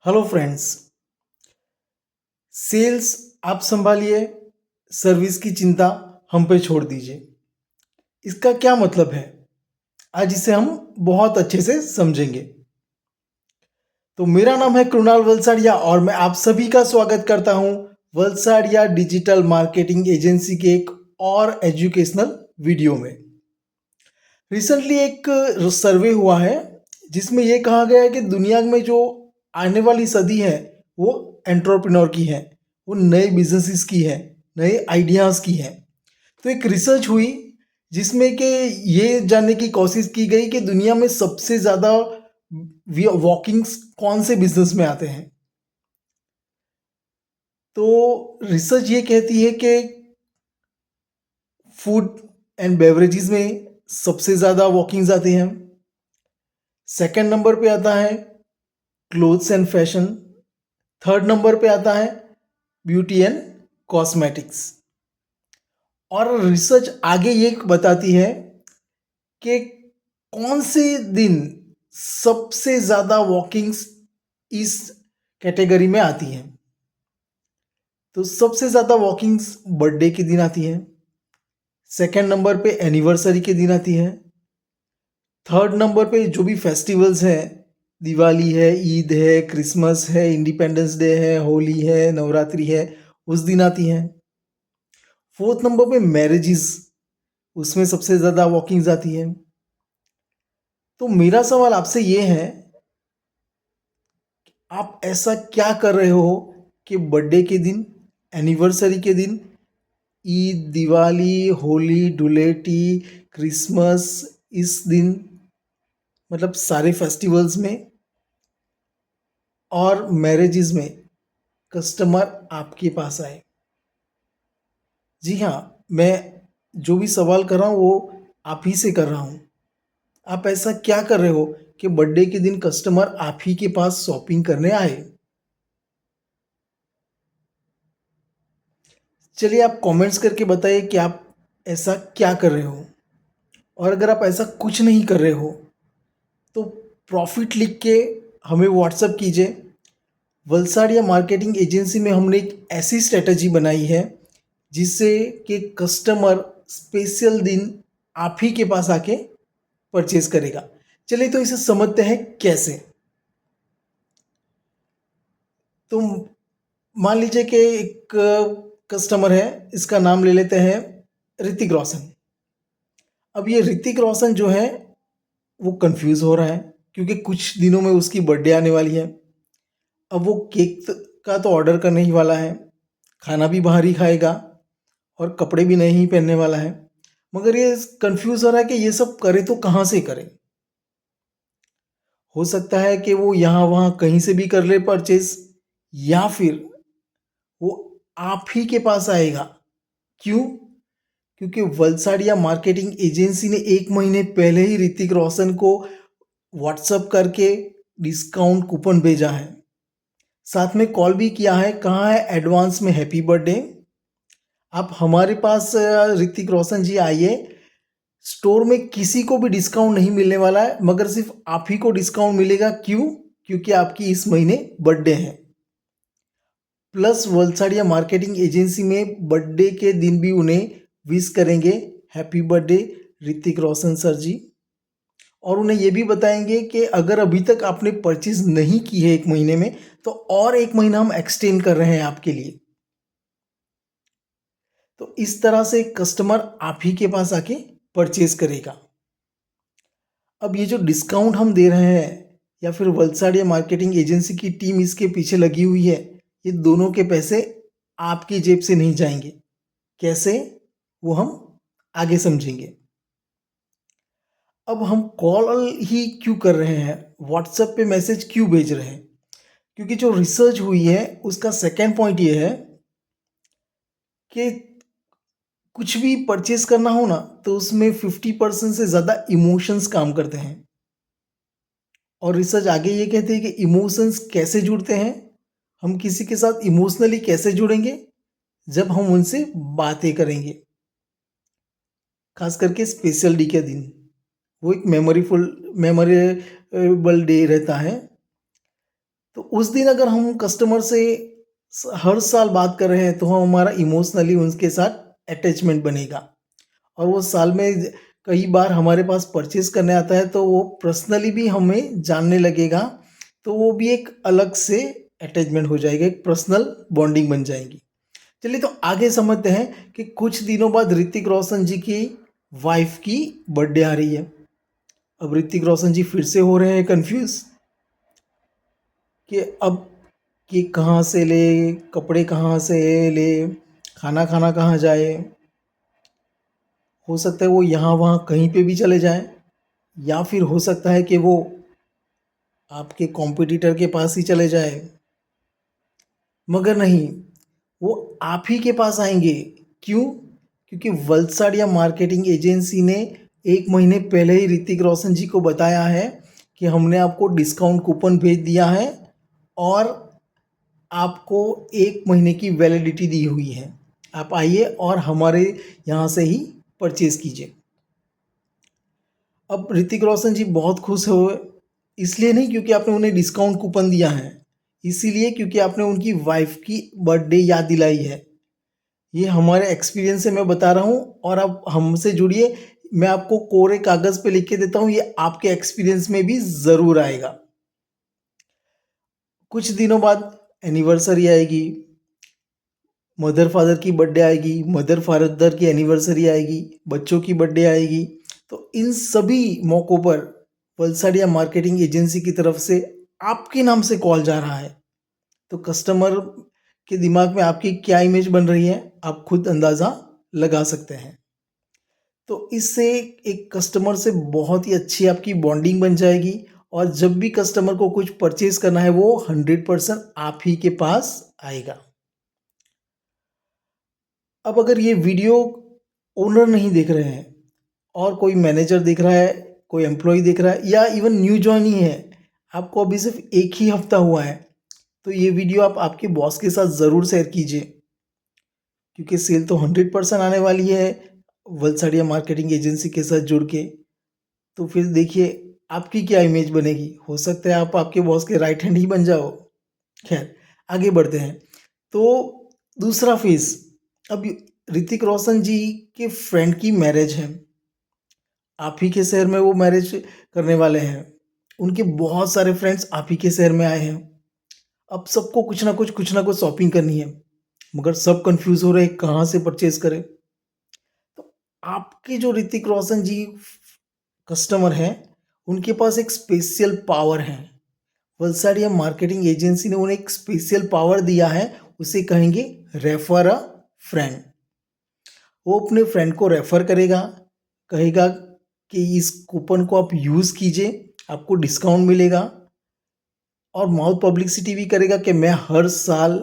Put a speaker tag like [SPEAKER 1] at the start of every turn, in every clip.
[SPEAKER 1] Hello friends. Sales आप संभालिए, service की चिंता हम पे छोड़ दीजिए। इसका क्या मतलब है? आज इसे हम बहुत अच्छे से समझेंगे। तो मेरा नाम है कृणाल वलसाड़िया और मैं आप सभी का स्वागत करता हूं वलसाड़िया डिजिटल मार्केटिंग एजेंसी के एक और एजुकेशनल वीडियो में। रिसेंटली एक सर्वे हुआ है जिसमें यह कहा गया है कि दुनिया में जो आने वाली सदी है वो एंटरप्रेन्योर की है, वो नए बिजनेसेस की है, नए आइडियाज़ की है। तो एक रिसर्च हुई जिसमें कि ये जानने की कोशिश की गई कि दुनिया में सबसे ज़्यादा वॉकिंग्स कौन से बिजनेस में आते हैं। तो रिसर्च ये कहती है कि फूड एंड बेवरेजेस में सबसे ज़्यादा वॉकिंग्स आते हैं। सेकंड नंबर पे आता है clothes and fashion. Third number पे आता है ब्यूटी एंड कॉस्मेटिक्स। और रिसर्च आगे ये बताती है कि कौन से दिन सबसे ज़्यादा वॉकिंग्स इस कैटेगरी में आती हैं। तो सबसे ज़्यादा वॉकिंग्स बर्थडे के दिन आती है। सेकंड नंबर पे एनिवर्सरी के दिन आती है। थर्ड नंबर पे जो भी फेस्टिवल्स हैं, दिवाली है, ईद है, क्रिसमस है, इंडिपेंडेंस डे है, होली है, नवरात्रि है, उस दिन आती हैं। फोर्थ नंबर पे मैरिजेस, उसमें सबसे ज़्यादा वॉकिंग्स आती हैं। तो मेरा सवाल आपसे ये है, आप ऐसा क्या कर रहे हो कि बर्थडे के दिन, एनिवर्सरी के दिन, ईद, दिवाली, होली, धुलेटी, क्रिसमस, इस दिन, मतलब सारे फेस्टिवल्स में और मैरिजेस में कस्टमर आपके पास आए। जी हाँ, मैं जो भी सवाल कर रहा हूँ वो आप ही से कर रहा हूँ। आप ऐसा क्या कर रहे हो कि बर्थडे के दिन कस्टमर आप ही के पास शॉपिंग करने आए? चलिए आप कमेंट्स करके बताइए कि आप ऐसा क्या कर रहे हो। और अगर आप ऐसा कुछ नहीं कर रहे हो तो प्रॉफिट लिख के हमें व्हाट्सअप कीजिए। वलसाड़िया मार्केटिंग एजेंसी में हमने एक ऐसी स्ट्रेटजी बनाई है जिससे कि कस्टमर स्पेशल दिन आप ही के पास आके परचेज करेगा। चलिए तो इसे समझते हैं कैसे। तो मान लीजिए कि एक कस्टमर है, इसका नाम ले लेते हैं ऋतिक रोशन। अब ये ऋतिक रोशन जो है वो कंफ्यूज हो रहा है क्योंकि कुछ दिनों में उसकी बर्थडे आने वाली है। अब वो केक का तो ऑर्डर करने ही वाला है, खाना भी बाहर ही खाएगा और कपड़े भी नहीं पहनने वाला है। मगर ये कंफ्यूज हो रहा है कि ये सब करे तो कहाँ से करे। हो सकता है कि वो यहाँ वहाँ कहीं से भी कर ले परचेज, या फिर वो आप ही के पास आएगा। क्यों? क्योंकि वलसाड़िया मार्केटिंग एजेंसी ने 1 महीने पहले ही ऋतिक रोशन को व्हाट्सअप करके डिस्काउंट कूपन भेजा है, साथ में कॉल भी किया है, कहा है एडवांस में हैप्पी बर्थडे। आप हमारे पास ऋतिक रोशन जी आइए, स्टोर में किसी को भी डिस्काउंट नहीं मिलने वाला है मगर सिर्फ आप ही को डिस्काउंट मिलेगा। क्यों? क्योंकि आपकी इस महीने बर्थडे है। प्लस वलसाड़िया मार्केटिंग एजेंसी में बर्थडे के दिन भी उन्हें विश करेंगे, happy birthday Hrithik Roshan sir जी। और उन्हें ये भी बताएंगे कि अगर अभी तक आपने परचेज नहीं की है 1 महीने में तो और 1 महीना हम एक्सटेंड कर रहे हैं आपके लिए। तो इस तरह से कस्टमर आप ही के पास आके परचेज करेगा। अब ये जो डिस्काउंट हम दे रहे हैं या फिर वलसाड़िया मार्केटिंग एजेंसी की टीम इसके पीछे लगी हुई है, ये दोनों के पैसे आपकी जेब से नहीं जाएंगे। कैसे? वो हम आगे समझेंगे। अब हम कॉल ही क्यों कर रहे हैं, व्हाट्सएप पे मैसेज क्यों भेज रहे हैं? क्योंकि जो रिसर्च हुई है उसका सेकेंड पॉइंट ये है कि कुछ भी परचेज करना हो ना तो उसमें 50% से ज़्यादा इमोशंस काम करते हैं। और रिसर्च आगे ये कहते हैं कि इमोशंस कैसे जुड़ते हैं, हम किसी के साथ इमोशनली कैसे जुड़ेंगे, जब हम उनसे बातें करेंगे, खास करके स्पेशल डे के दिन। वो एक मेमोरेबल डे रहता है। तो उस दिन अगर हम कस्टमर से हर साल बात कर रहे हैं तो हमारा इमोशनली उनके साथ अटैचमेंट बनेगा, और वो साल में कई बार हमारे पास परचेज करने आता है तो वो पर्सनली भी हमें जानने लगेगा, तो वो भी एक अलग से अटैचमेंट हो जाएगा, एक पर्सनल बॉन्डिंग बन जाएगी। चलिए तो आगे समझते हैं कि कुछ दिनों बाद ऋतिक रोशन जी की वाइफ की बर्थडे आ रही है। अब ऋतिक रोशन जी फिर से हो रहे हैं कंफ्यूज कि अब केक कहाँ से ले, कपड़े कहाँ से ले, खाना खाना कहाँ जाए। हो सकता है वो यहाँ वहाँ कहीं पे भी चले जाएं, या फिर हो सकता है कि वो आपके कॉम्पिटिटर के पास ही चले जाए, मगर नहीं, वो आप ही के पास आएंगे। क्यों? क्योंकि वल्साड़िया मार्केटिंग एजेंसी ने 1 महीने पहले ही ऋतिक रोशन जी को बताया है कि हमने आपको डिस्काउंट कूपन भेज दिया है और आपको 1 महीने की वैलिडिटी दी हुई है। आप आइए और हमारे यहाँ से ही परचेज कीजिए। अब ऋतिक रोशन जी बहुत खुश हो, इसलिए नहीं क्योंकि आपने उन्हें डिस्काउंट कूपन दिया है, इसीलिए क्योंकि आपने उनकी वाइफ की बर्थडे याद दिलाई है। ये हमारे एक्सपीरियंस से मैं बता रहा हूँ, और अब हमसे जुड़िए। मैं आपको कोरे कागज़ पे लिख के देता हूँ, ये आपके एक्सपीरियंस में भी ज़रूर आएगा। कुछ दिनों बाद एनिवर्सरी आएगी, मदर फादर की बर्थडे आएगी, मदर फादर की एनिवर्सरी आएगी, बच्चों की बर्थडे आएगी। तो इन सभी मौक़ों पर वल्साड़िया मार्केटिंग एजेंसी की तरफ से आपके नाम से कॉल जा रहा है। तो कस्टमर के दिमाग में आपकी क्या इमेज बन रही है, आप खुद अंदाज़ा लगा सकते हैं। तो इससे एक कस्टमर से बहुत ही अच्छी आपकी बॉन्डिंग बन जाएगी, और जब भी कस्टमर को कुछ परचेज़ करना है वो 100% आप ही के पास आएगा। अब अगर ये वीडियो ओनर नहीं देख रहे हैं और कोई मैनेजर देख रहा है, कोई एम्प्लॉय देख रहा है, या इवन न्यू जॉइन ही है, आपको अभी सिर्फ 1 ही हफ्ता हुआ है, तो ये वीडियो आप आपके बॉस के साथ ज़रूर शेयर कीजिए, क्योंकि सेल तो 100% आने वाली है वल्साड़िया मार्केटिंग एजेंसी के साथ जुड़ के। तो फिर देखिए आपकी क्या इमेज बनेगी। हो सकता है आप आपके बॉस के राइट हैंड ही बन जाओ। खैर, आगे बढ़ते हैं। तो दूसरा फेज़, अब ऋतिक रोशन जी के फ्रेंड की मैरिज है। आप ही के शहर में वो मैरिज करने वाले हैं। उनके बहुत सारे फ्रेंड्स आप ही के शहर में आए हैं। अब सबको कुछ ना कुछ शॉपिंग करनी है, मगर सब कंफ्यूज हो रहे हैं कहाँ से परचेज करें। तो आपके जो ऋतिक रोशन जी कस्टमर हैं, उनके पास एक स्पेशल पावर है। वल्साड़िया मार्केटिंग एजेंसी ने उन्हें एक स्पेशल पावर दिया है, उसे कहेंगे रेफर अ फ्रेंड। वो अपने फ्रेंड को रेफर करेगा, कहेगा कि इस कूपन को आप यूज़ कीजिए, आपको डिस्काउंट मिलेगा, और माउथ पब्लिसिटी भी करेगा कि मैं हर साल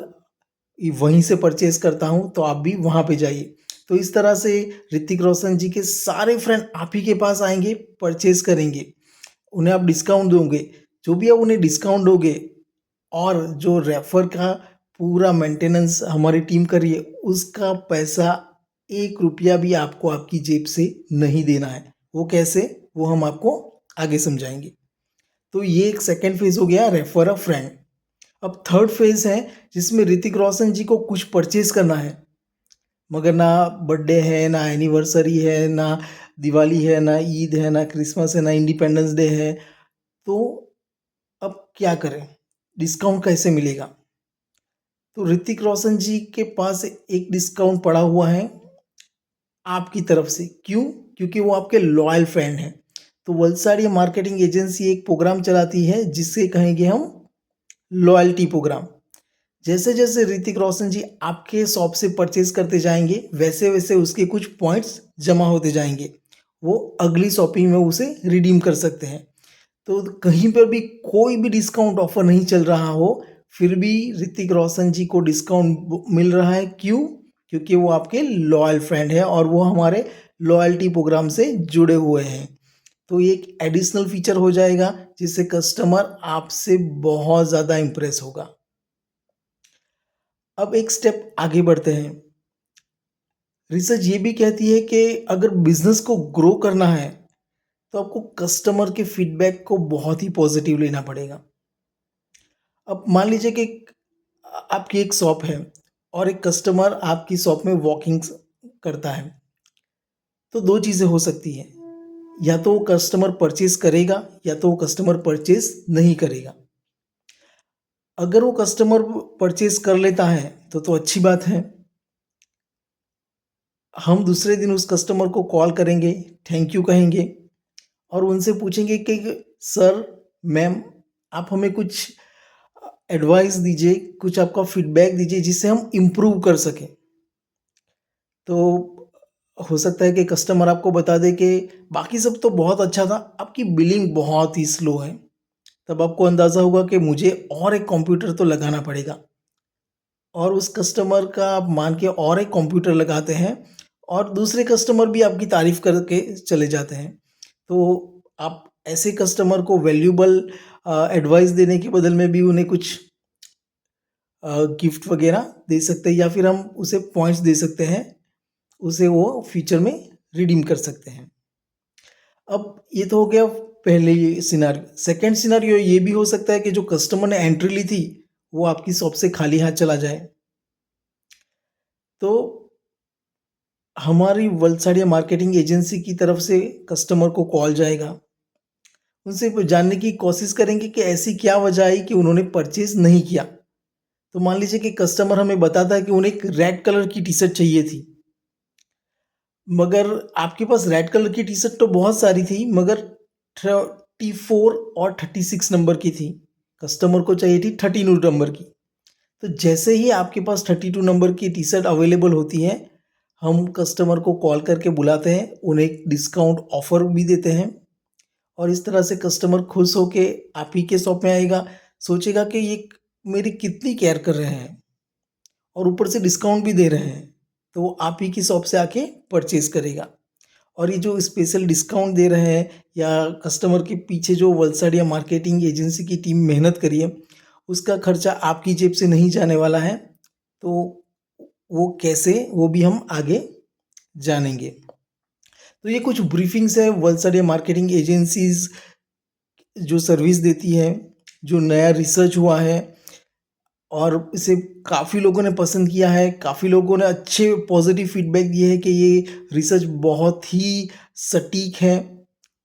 [SPEAKER 1] वहीं से परचेज करता हूँ, तो आप भी वहाँ पे जाइए। तो इस तरह से ऋतिक रोशन जी के सारे फ्रेंड आप ही के पास आएंगे, परचेज करेंगे, उन्हें आप डिस्काउंट दोगे। जो भी आप उन्हें डिस्काउंट दोगे, और जो रेफर का पूरा मेंटेनेंस हमारी टीम कर रही है, उसका पैसा 1 रुपया भी आपको आपकी जेब से नहीं देना है। वो कैसे, वो हम आपको आगे समझाएंगे। तो ये एक सेकेंड फेज़ हो गया, रेफर अ फ्रेंड। अब थर्ड फेज़ है जिसमें ऋतिक रोशन जी को कुछ परचेज़ करना है, मगर ना बर्थडे है, ना एनिवर्सरी है, ना दिवाली है, ना ईद है, ना क्रिसमस है, ना इंडिपेंडेंस डे है। तो अब क्या करें? डिस्काउंट कैसे मिलेगा? तो ऋतिक रोशन जी के पास एक डिस्काउंट पड़ा हुआ है आपकी तरफ से। क्यों? क्योंकि वो आपके लॉयल फ्रेंड हैं। तो वल्साड़िया मार्केटिंग एजेंसी एक प्रोग्राम चलाती है जिसे कहेंगे हम लॉयल्टी प्रोग्राम। जैसे जैसे ऋतिक रोशन जी आपके शॉप से परचेज करते जाएंगे, वैसे वैसे उसके कुछ पॉइंट्स जमा होते जाएंगे, वो अगली शॉपिंग में उसे रिडीम कर सकते हैं। तो कहीं पर भी कोई भी डिस्काउंट ऑफर नहीं चल रहा हो, फिर भी ऋतिक रोशन जी को डिस्काउंट मिल रहा है। क्यों? क्योंकि वो आपके लॉयल फ्रेंड है और वो हमारे लॉयल्टी प्रोग्राम से जुड़े हुए हैं। तो ये एक एडिशनल फीचर हो जाएगा जिससे कस्टमर आपसे बहुत ज़्यादा इम्प्रेस होगा। अब एक स्टेप आगे बढ़ते हैं। रिसर्च ये भी कहती है कि अगर बिजनेस को ग्रो करना है तो आपको कस्टमर के फीडबैक को बहुत ही पॉजिटिव लेना पड़ेगा। अब मान लीजिए कि आपकी एक शॉप है और एक कस्टमर आपकी शॉप में वॉकिंग्स करता है, तो 2 चीज़ें हो सकती हैं, या तो वो कस्टमर परचेज़ करेगा या तो वो कस्टमर परचेज़ नहीं करेगा। अगर वो कस्टमर परचेज़ कर लेता है तो अच्छी बात है। हम दूसरे दिन उस कस्टमर को कॉल करेंगे, थैंक यू कहेंगे और उनसे पूछेंगे कि सर, मैम, आप हमें कुछ एडवाइस दीजिए, कुछ आपका फीडबैक दीजिए जिससे हम इम्प्रूव कर सकें। तो हो सकता है कि कस्टमर आपको बता दे कि बाकी सब तो बहुत अच्छा था, आपकी बिलिंग बहुत ही स्लो है। तब आपको अंदाज़ा होगा कि मुझे और एक कंप्यूटर तो लगाना पड़ेगा और उस कस्टमर का आप मान के और एक कंप्यूटर लगाते हैं और दूसरे कस्टमर भी आपकी तारीफ़ करके चले जाते हैं। तो आप ऐसे कस्टमर को वैल्यूएबल एडवाइस देने के बदल में भी उन्हें कुछ गिफ्ट वगैरह दे सकते हैं या फिर हम उसे पॉइंट्स दे सकते हैं, उसे वो फ्यूचर में रिडीम कर सकते हैं। अब ये तो हो गया पहले ये सिनेरियो। सेकंड सिनेरियो ये भी हो सकता है कि जो कस्टमर ने एंट्री ली थी, वो आपकी शॉप से खाली हाथ चला जाए। तो हमारी वलसाड़िया मार्केटिंग एजेंसी की तरफ से कस्टमर को कॉल जाएगा। उनसे जानने की कोशिश करेंगे कि ऐसी क्या वजह आई कि उन्होंने परचेज़ नहीं किया। तो मान लीजिए कि कस्टमर हमें बताता है कि उन्हें एक रेड कलर की टी-शर्ट चाहिए थी। मगर आपके पास रेड कलर की टी-शर्ट तो बहुत सारी थी, मगर 34 और 36 नंबर की थी। कस्टमर को चाहिए थी 32 नंबर की। तो जैसे ही आपके पास 32 नंबर की टी-शर्ट अवेलेबल होती है, हम कस्टमर को कॉल करके बुलाते हैं, उन्हें एक डिस्काउंट ऑफ़र भी देते हैं और इस तरह से कस्टमर खुश होके आप ही के शॉप में आएगा, सोचेगा कि ये मेरी कितनी केयर कर रहे हैं और ऊपर से डिस्काउंट भी दे रहे हैं, तो वो आप ही की शॉप से आके परचेज़ करेगा। और ये जो स्पेशल डिस्काउंट दे रहे हैं या कस्टमर के पीछे जो वलसाड़िया मार्केटिंग एजेंसी की टीम मेहनत करी है, उसका खर्चा आपकी जेब से नहीं जाने वाला है। तो वो कैसे, वो भी हम आगे जानेंगे। तो ये कुछ ब्रीफिंग्स है वलसाड़िया मार्केटिंग एजेंसीज़ जो सर्विस देती है, जो नया रिसर्च हुआ है और इसे काफ़ी लोगों ने पसंद किया है, काफ़ी लोगों ने अच्छे पॉजिटिव फीडबैक दिए हैं कि ये रिसर्च बहुत ही सटीक है।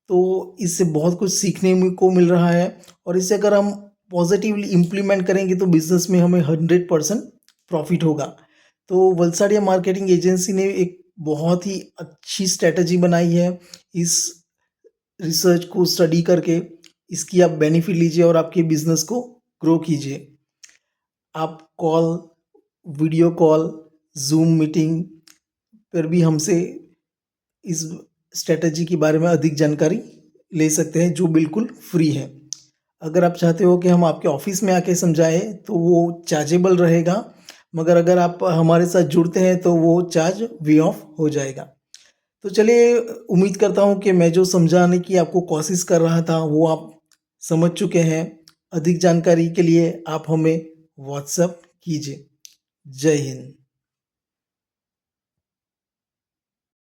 [SPEAKER 1] तो इससे बहुत कुछ सीखने को मिल रहा है और इसे अगर हम पॉजिटिवली इम्प्लीमेंट करेंगे तो बिज़नेस में हमें 100% प्रॉफ़िट होगा। तो वलसाड़िया मार्केटिंग एजेंसी ने एक बहुत ही अच्छी स्ट्रैटेजी बनाई है इस रिसर्च को स्टडी करके। इसकी आप बेनिफिट लीजिए और आपके बिज़नेस को ग्रो कीजिए। आप call, video call, zoom meeting पर भी हमसे इस स्ट्रैटेजी के बारे में अधिक जानकारी ले सकते हैं जो बिल्कुल फ्री है। अगर आप चाहते हो कि हम आपके ऑफ़िस में आके समझाएँ तो वो चार्जेबल रहेगा, मगर अगर आप हमारे साथ जुड़ते हैं तो वो चार्ज वे ऑफ हो जाएगा। तो चलिए, उम्मीद करता हूँ कि मैं जो समझाने की आपको कोशिश कर रहा था वो आप समझ चुके हैं। अधिक जानकारी के लिए आप हमें व्हाट्सएप कीजिए। जय हिंद।